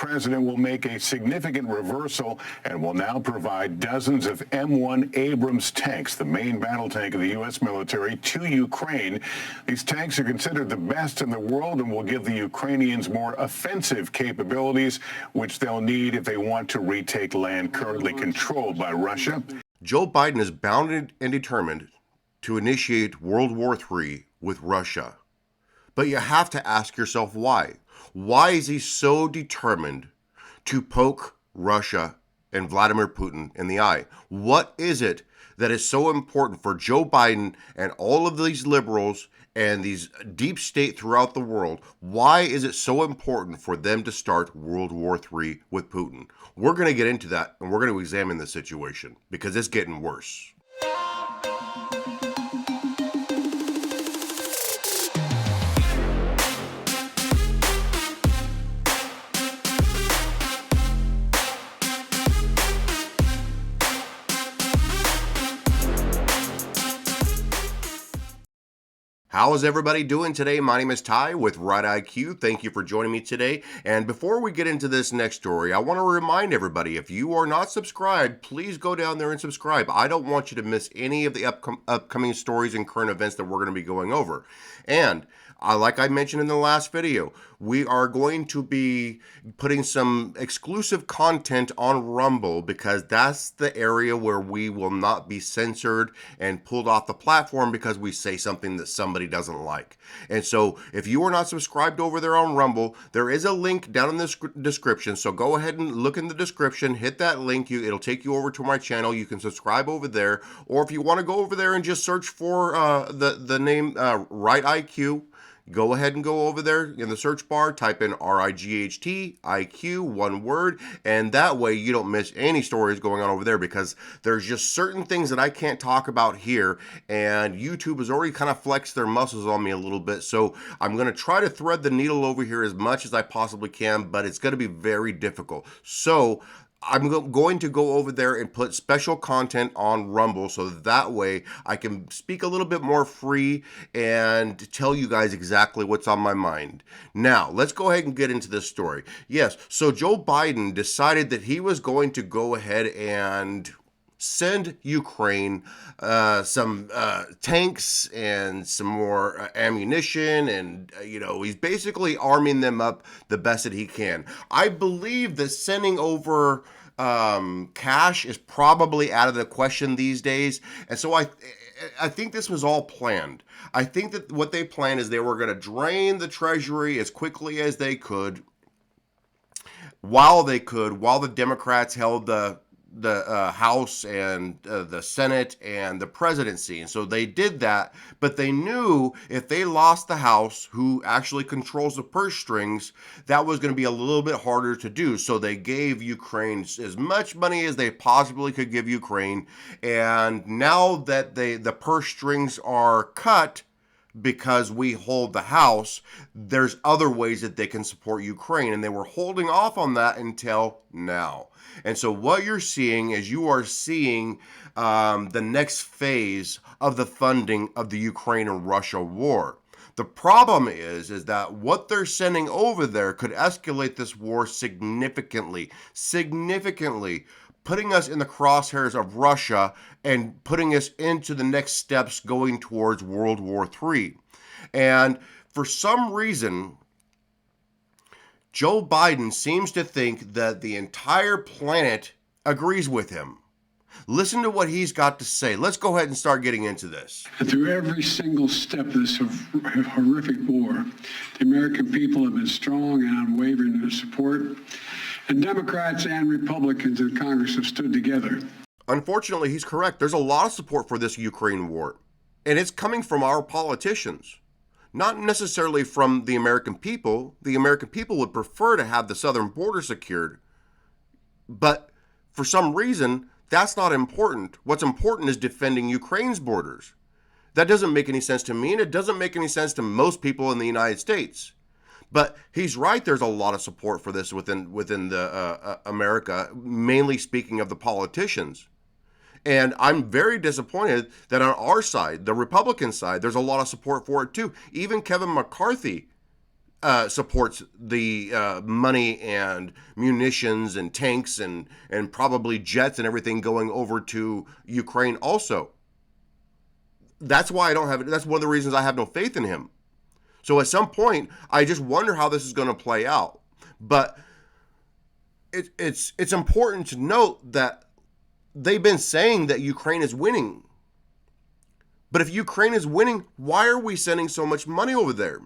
president will make a significant reversal and will now provide dozens of M1 Abrams tanks, the main battle tank of the U.S. military, to Ukraine. These tanks are considered the best in the world and will give the Ukrainians more offensive capabilities, which they'll need if they want to retake land currently controlled by Russia. Joe Biden is bound and determined to initiate World War III with Russia. But you have to ask yourself why. Why is he so determined to poke Russia and Vladimir Putin in the eye? What is it that is so important for Joe Biden and all of these liberals and these deep state throughout the world? Why is it so important for them to start World War III with Putin? We're going to get into that, and we're going to examine the situation because it's getting worse. How is everybody doing today? My name is Ty with Right IQ. Thank you for joining me today. And before we get into this next story, I want to remind everybody, if you are not subscribed, please go down there and subscribe. I don't want you to miss any of the upcoming stories and current events that we're going to be going over. And like I mentioned in the last video, we are going to be putting some exclusive content on Rumble because that's the area where we will not be censored and pulled off the platform because we say something that somebody doesn't like. And so if you are not subscribed over there on Rumble, there is a link down in the description. So go ahead and look in the description, hit that link. It'll take you over to my channel. You can subscribe over there. Or if you want to go over there and just search for the name Right IQ, go ahead and go over there in the search bar, type in RIGHT, IQ, one word, and that way you don't miss any stories going on over there because there's just certain things that I can't talk about here, and YouTube has already kind of flexed their muscles on me a little bit, so I'm going to try to thread the needle over here as much as I possibly can, but it's going to be very difficult. So I'm going to go over there and put special content on Rumble so that way I can speak a little bit more free and tell you guys exactly what's on my mind. Now, let's go ahead and get into this story. Yes, so Joe Biden decided that he was going to go ahead and send Ukraine some tanks and some more ammunition, and he's basically arming them up the best that he can. I believe that sending over cash is probably out of the question these days, and so I think this was all planned. I think that what they planned is they were going to drain the treasury as quickly as they could while the Democrats held the House and the Senate and the presidency. And so they did that, but they knew if they lost the House, who actually controls the purse strings, that was going to be a little bit harder to do. So they gave Ukraine as much money as they possibly could give Ukraine. And now that the purse strings are cut, because we hold the House, there's other ways that they can support Ukraine, and they were holding off on that until now. And so what you're seeing is you are seeing the next phase of the funding of the Ukraine and Russia war. The problem is that what they're sending over there could escalate this war significantly, putting us in the crosshairs of Russia and putting us into the next steps going towards World War III. And for some reason, Joe Biden seems to think that the entire planet agrees with him. Listen to what he's got to say. Let's go ahead and start getting into this. And through every single step of this horrific war, the American people have been strong and unwavering in their support. And Democrats and Republicans in Congress have stood together. Unfortunately, he's correct. There's a lot of support for this Ukraine war. And it's coming from our politicians. Not necessarily from the American people. The American people would prefer to have the southern border secured. But for some reason, that's not important. What's important is defending Ukraine's borders. That doesn't make any sense to me, and it doesn't make any sense to most people in the United States. But he's right. There's a lot of support for this within the America, mainly speaking of the politicians. And I'm very disappointed that on our side, the Republican side, there's a lot of support for it too. Even Kevin McCarthy supports the money and munitions and tanks and probably jets and everything going over to Ukraine also. That's why I don't have it. That's one of the reasons I have no faith in him. So at some point, I just wonder how this is going to play out. But it's important to note that they've been saying that Ukraine is winning. But if Ukraine is winning, why are we sending so much money over there?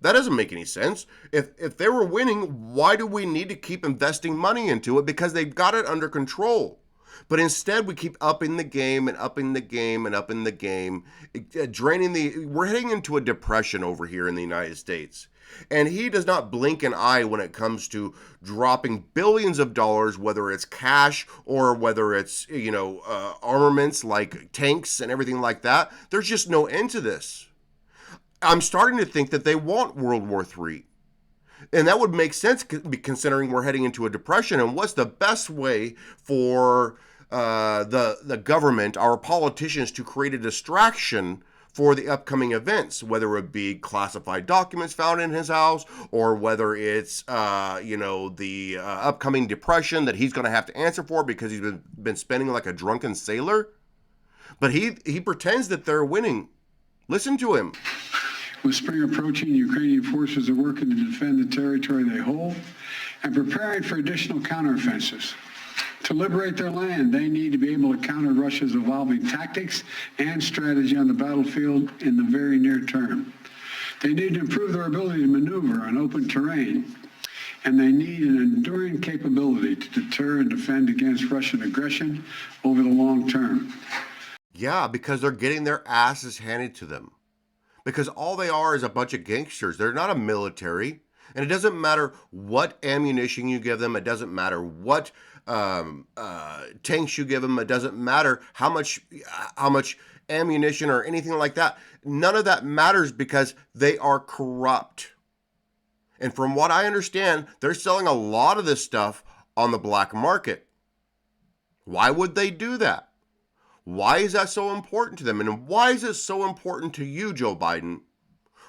That doesn't make any sense. If they were winning, why do we need to keep investing money into it? Because they've got it under control. But instead, we keep upping the game and upping the game and upping the game, we're heading into a depression over here in the United States. And he does not blink an eye when it comes to dropping billions of dollars, whether it's cash or whether it's, armaments like tanks and everything like that. There's just no end to this. I'm starting to think that they want World War III. And that would make sense considering we're heading into a depression. And what's the best way for the government, our politicians, to create a distraction for the upcoming events, whether it be classified documents found in his house or whether it's, the upcoming depression that he's going to have to answer for because he's been spending like a drunken sailor. But he pretends that they're winning. Listen to him. With spring approaching, Ukrainian forces are working to defend the territory they hold and preparing for additional counteroffensives. To liberate their land, they need to be able to counter Russia's evolving tactics and strategy on the battlefield in the very near term. They need to improve their ability to maneuver on open terrain, and they need an enduring capability to deter and defend against Russian aggression over the long term. Yeah, because they're getting their asses handed to them. Because all they are is a bunch of gangsters. They're not a military. And it doesn't matter what ammunition you give them. It doesn't matter what tanks you give them. It doesn't matter how much ammunition or anything like that. None of that matters because they are corrupt. And from what I understand, they're selling a lot of this stuff on the black market. Why would they do that? Why is that so important to them? And why is it so important to you, Joe Biden?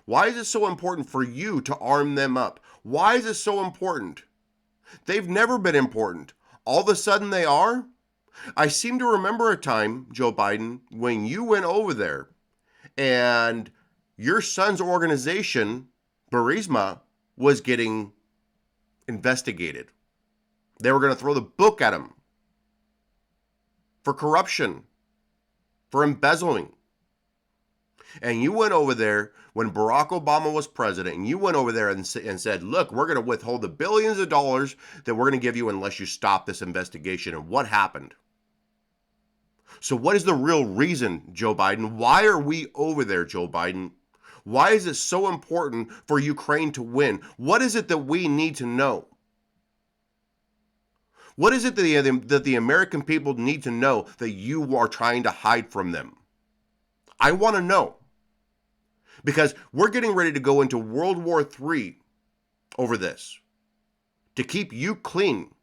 Why is it so important for you to arm them up? Why is it so important? They've never been important. All of a sudden they are? I seem to remember a time, Joe Biden, when you went over there and your son's organization, Burisma, was getting investigated. They were going to throw the book at him for corruption, for embezzling. And you went over there when Barack Obama was president, and you went over there and said, look, we're going to withhold the billions of dollars that we're going to give you unless you stop this investigation. And what happened? So what is the real reason, Joe Biden? Why are we over there, Joe Biden? Why is it so important for Ukraine to win? What is it that we need to know? What is it that the American people need to know that you are trying to hide from them? I want to know. Because we're getting ready to go into World War III over this. To keep you clean.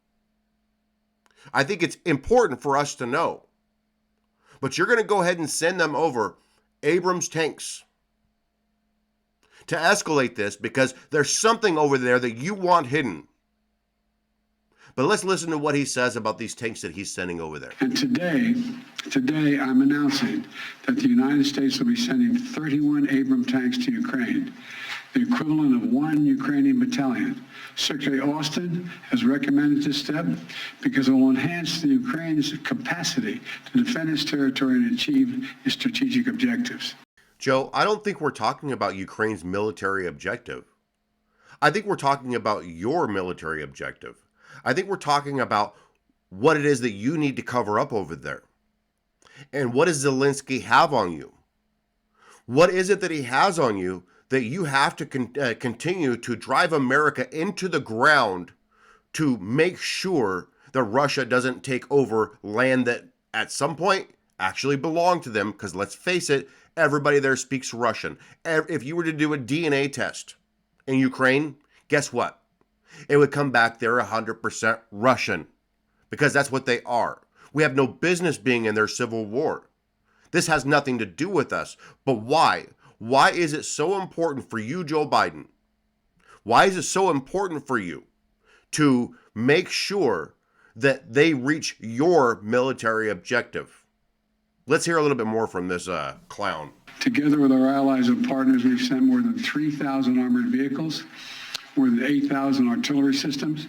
I think it's important for us to know. But you're going to go ahead and send them over Abrams tanks to escalate this because there's something over there that you want hidden. But let's listen to what he says about these tanks that he's sending over there. And today I'm announcing that the United States will be sending 31 Abrams tanks to Ukraine, the equivalent of 1 Ukrainian battalion. Secretary Austin has recommended this step because it will enhance the Ukraine's capacity to defend its territory and achieve its strategic objectives. Joe, I don't think we're talking about Ukraine's military objective. I think we're talking about your military objective. I think we're talking about what it is that you need to cover up over there. And what does Zelensky have on you? What is it that he has on you that you have to continue to drive America into the ground to make sure that Russia doesn't take over land that at some point actually belonged to them? Because let's face it, everybody there speaks Russian. If you were to do a DNA test in Ukraine, guess what? It would come back they're 100% Russian because that's what they are. We have no business being in their civil war. This has nothing to do with us. But why? Why is it so important for you, Joe Biden? Why is it so important for you to make sure that they reach your military objective? Let's hear a little bit more from this clown. Together with our allies and partners, we've sent more than 3,000 armored vehicles, more than 8,000 artillery systems,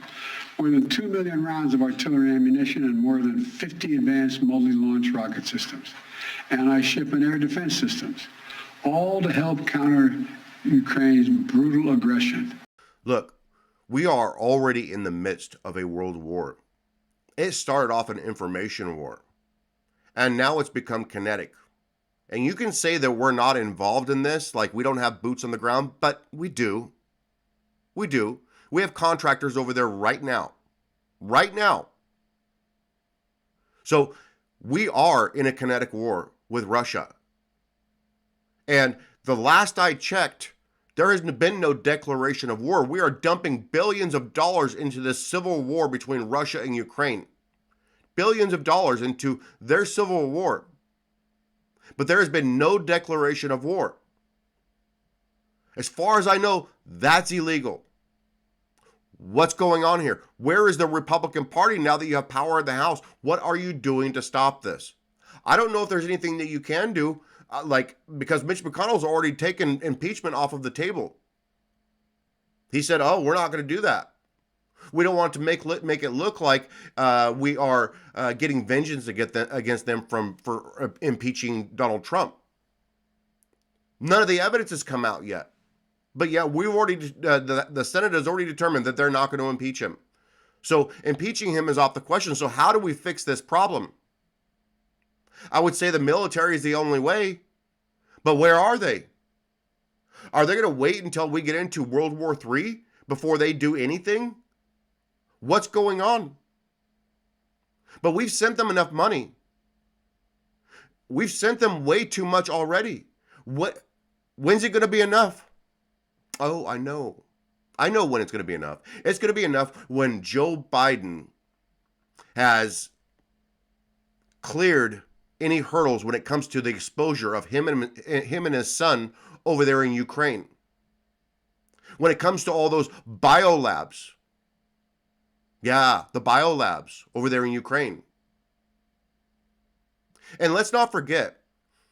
more than 2 million rounds of artillery ammunition, and more than 50 advanced multi-launch rocket systems, anti-ship and air defense systems, all to help counter Ukraine's brutal aggression. Look, we are already in the midst of a world war. It started off an information war, and now it's become kinetic. And you can say that we're not involved in this, like we don't have boots on the ground, but we do. We do. We have contractors over there right now. Right now. So we are in a kinetic war with Russia. And the last I checked, there has been no declaration of war. We are dumping billions of dollars into this civil war between Russia and Ukraine. Billions of dollars into their civil war. But there has been no declaration of war. As far as I know, that's illegal. What's going on here? Where is the Republican Party now that you have power in the House? What are you doing to stop this? I don't know if there's anything that you can do, because Mitch McConnell's already taken impeachment off of the table. He said, oh, we're not going to do that. We don't want to make it look like we are getting vengeance against them for impeaching Donald Trump. None of the evidence has come out yet. But yeah, we've already the Senate has already determined that they're not going to impeach him. So impeaching him is off the question. So how do we fix this problem? I would say the military is the only way. But where are they? Are they going to wait until we get into World War III before they do anything? What's going on? But we've sent them enough money. We've sent them way too much already. When's it going to be enough? Oh, I know. I know when it's going to be enough. It's going to be enough when Joe Biden has cleared any hurdles when it comes to the exposure of him and his son over there in Ukraine. When it comes to all those biolabs. Yeah, the biolabs over there in Ukraine. And let's not forget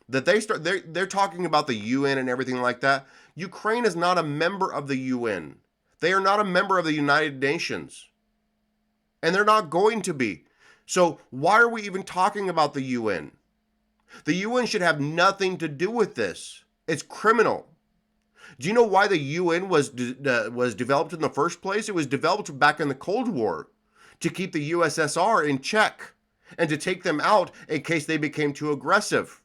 that they're talking about the UN and everything like that. Ukraine is not a member of the UN. They are not a member of the United Nations. And they're not going to be. So why are we even talking about the UN? The UN should have nothing to do with this. It's criminal. Do you know why the UN was developed in the first place? It was developed back in the Cold War to keep the USSR in check and to take them out in case they became too aggressive.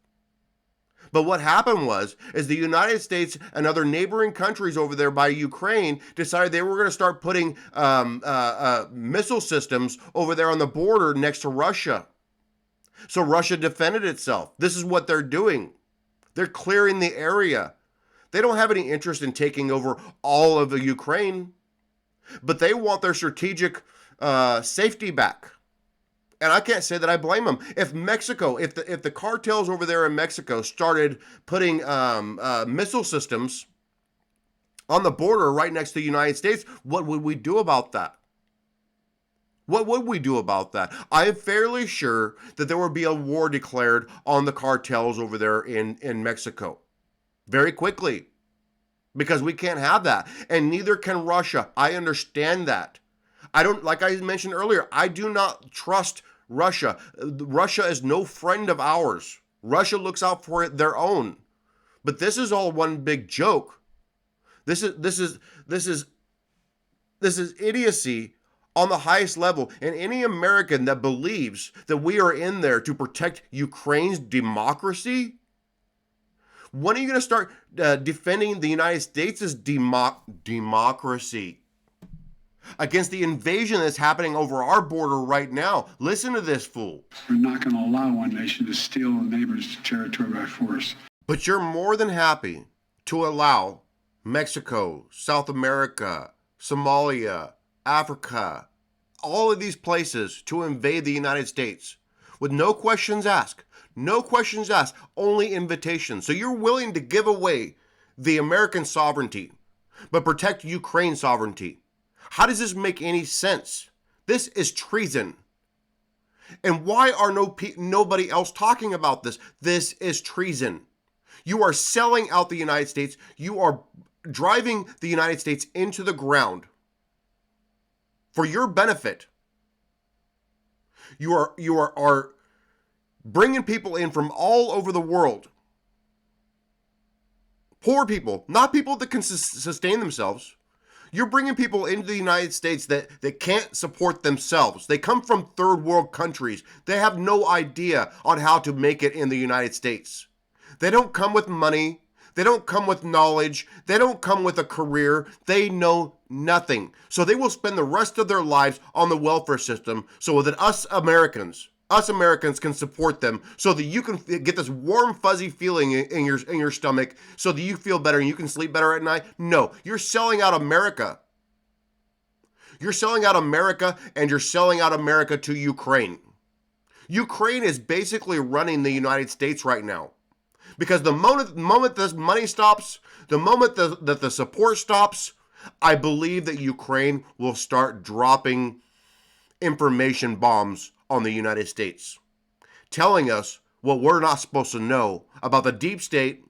But what happened is the United States and other neighboring countries over there by Ukraine decided they were going to start putting missile systems over there on the border next to Russia. So Russia defended itself. This is what they're doing. They're clearing the area. They don't have any interest in taking over all of the Ukraine, but they want their strategic safety back. And I can't say that I blame them. If Mexico, if the cartels over there in Mexico started putting missile systems on the border right next to the United States, what would we do about that? What would we do about that? I am fairly sure that there would be a war declared on the cartels over there in Mexico very quickly, because we can't have that. And neither can Russia. I understand that. I don't, like I mentioned earlier, I do not trust Russia. Russia is no friend of ours. Russia looks out for their own. But this is all one big joke. This is idiocy on the highest level. And any American that believes that we are in there to protect Ukraine's democracy, when are you going to start defending the United States' democracy against the invasion that's happening over our border right now? Listen to this fool. We're not going to allow one nation to steal a neighbor's territory by force. But you're more than happy to allow Mexico, South America, Somalia, Africa, all of these places to invade the United States with no questions asked. No questions asked, only invitations. So you're willing to give away the American sovereignty but protect Ukraine's sovereignty. How does this make any sense? This is treason. And why are nobody else talking about this? This is treason. You are selling out the United States. You are driving the United States into the ground for your benefit. You are bringing people in from all over the world. Poor people, not people that can sustain themselves. You're bringing people into the United States that can't support themselves. They come from third world countries. They have no idea on how to make it in the United States. They don't come with money. They don't come with knowledge. They don't come with a career. They know nothing. So they will spend the rest of their lives on the welfare system so that us Americans can support them, so that you can get this warm, fuzzy feeling in your stomach, so that you feel better and you can sleep better at night. No, you're selling out America. You're selling out America, and you're selling out America to Ukraine. Ukraine is basically running the United States right now. Because the moment this money stops, the moment that the support stops, I believe that Ukraine will start dropping information bombs on the United States, telling us what we're not supposed to know about the deep state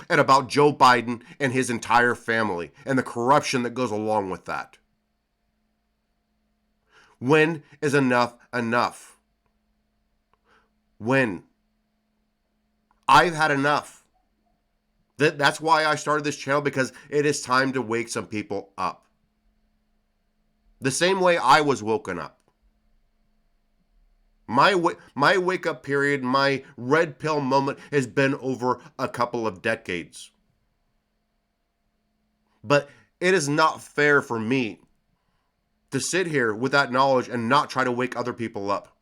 and about Joe Biden and his entire family and the corruption that goes along with that. When is enough enough? When? I've had enough. That's why I started this channel, because it is time to wake some people up. The same way I was woken up. My wake up period, my red pill moment has been over a couple of decades. But it is not fair for me to sit here with that knowledge and not try to wake other people up.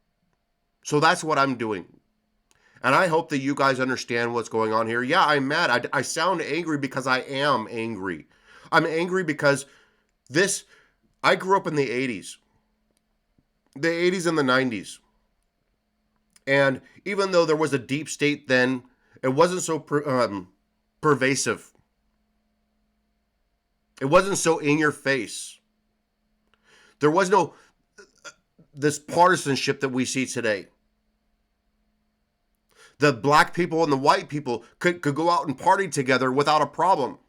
So that's what I'm doing. And I hope that you guys understand what's going on here. Yeah, I'm mad. I sound angry because I am angry. I'm angry because I grew up in the 80s. The 80s and the 90s. And even though there was a deep state then, it wasn't so pervasive. It wasn't so in your face. There was no this partisanship that we see today. The black people and the white people could go out and party together without a problem.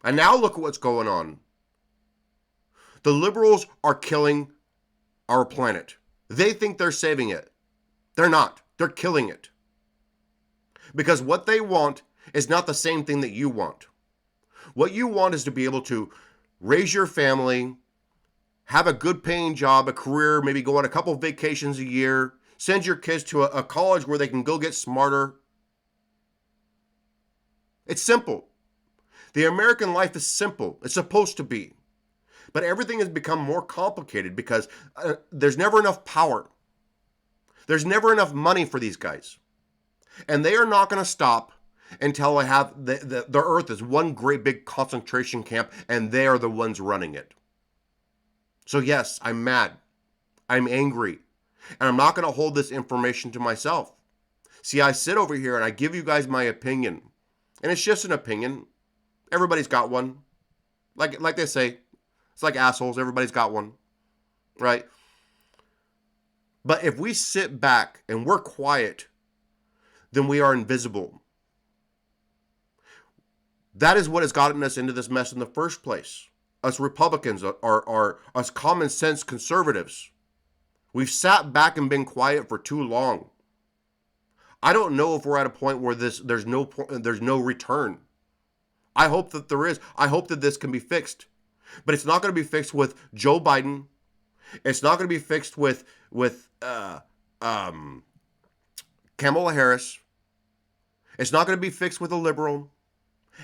And now look at what's going on. The liberals are killing our planet. They think they're saving it. They're not. They're killing it. Because what they want is not the same thing that you want. What you want is to be able to raise your family, have a good paying job, a career, maybe go on a couple vacations a year, send your kids to a college where they can go get smarter. It's simple. The American life is simple. It's supposed to be. But everything has become more complicated because there's never enough power. There's never enough money for these guys. And they are not going to stop until I have the earth is one great big concentration camp and they are the ones running it. So yes, I'm mad. I'm angry. And I'm not going to hold this information to myself. See, I sit over here and I give you guys my opinion. And it's just an opinion. Everybody's got one. Like they say, it's like assholes. Everybody's got one. Right? But if we sit back and we're quiet, then we are invisible. That is what has gotten us into this mess in the first place. Us Republicans are us common sense conservatives. We've sat back and been quiet for too long. I don't know if we're at a point where there's no return. I hope that there is. I hope that this can be fixed. But it's not going to be fixed with Joe Biden. It's not going to be fixed with Kamala Harris. It's not going to be fixed with a liberal.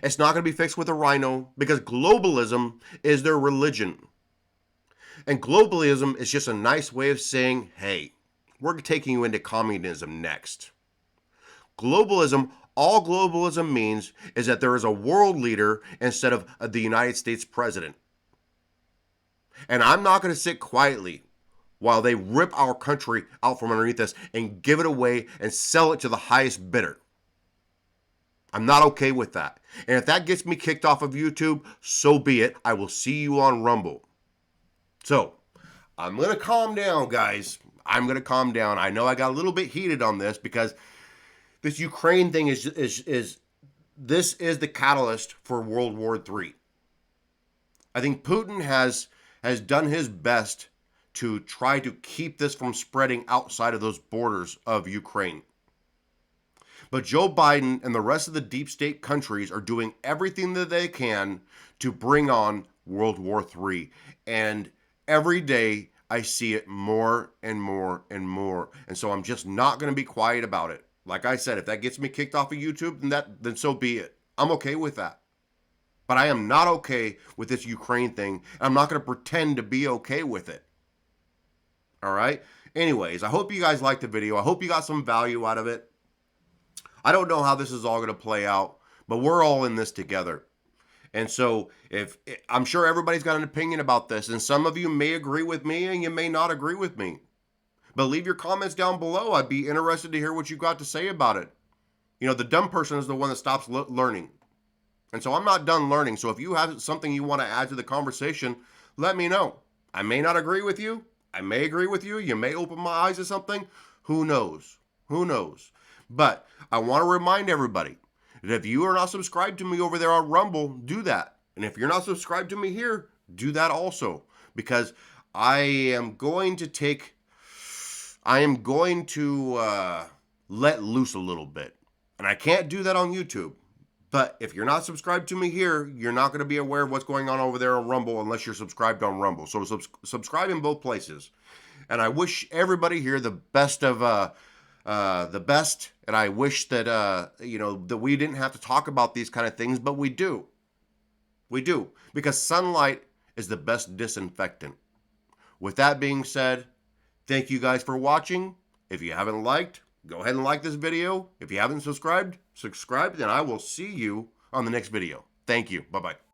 It's not going to be fixed with a rhino, because globalism is their religion. And globalism is just a nice way of saying, hey, we're taking you into communism next. Globalism, all globalism means is that there is a world leader instead of the United States president. And I'm not going to sit quietly while they rip our country out from underneath us and give it away and sell it to the highest bidder. I'm not okay with that. And if that gets me kicked off of YouTube, so be it. I will see you on Rumble. So, I'm going to calm down, guys. I'm going to calm down. I know I got a little bit heated on this because this Ukraine thing is the catalyst for World War III. I think Putin has done his best to try to keep this from spreading outside of those borders of Ukraine. But Joe Biden and the rest of the deep state countries are doing everything that they can to bring on World War III. And every day I see it more and more and more. And so I'm just not going to be quiet about it. Like I said, if that gets me kicked off of YouTube, then so be it. I'm okay with that. But I am not okay with this Ukraine thing. I'm not going to pretend to be okay with it. All right? Anyways, I hope you guys liked the video. I hope you got some value out of it. I don't know how this is all going to play out, but we're all in this together. And so I'm sure everybody's got an opinion about this, and some of you may agree with me and you may not agree with me. But leave your comments down below. I'd be interested to hear what you got to say about it. You know, the dumb person is the one that stops learning. And so I'm not done learning. So if you have something you want to add to the conversation, let me know. I may not agree with you. I may agree with you. You may open my eyes to something. Who knows? Who knows? But I want to remind everybody that if you are not subscribed to me over there on Rumble, do that. And if you're not subscribed to me here, do that also. Because I am going to let loose a little bit. And I can't do that on YouTube. But if you're not subscribed to me here, you're not going to be aware of what's going on over there on Rumble unless you're subscribed on Rumble. So subscribe in both places. And I wish everybody here the best of the best. And I wish that that we didn't have to talk about these kind of things, but we do. We do, because sunlight is the best disinfectant. With that being said, thank you guys for watching. If you haven't liked, go ahead and like this video. If you haven't subscribed, and I will see you on the next video. Thank you. Bye-bye.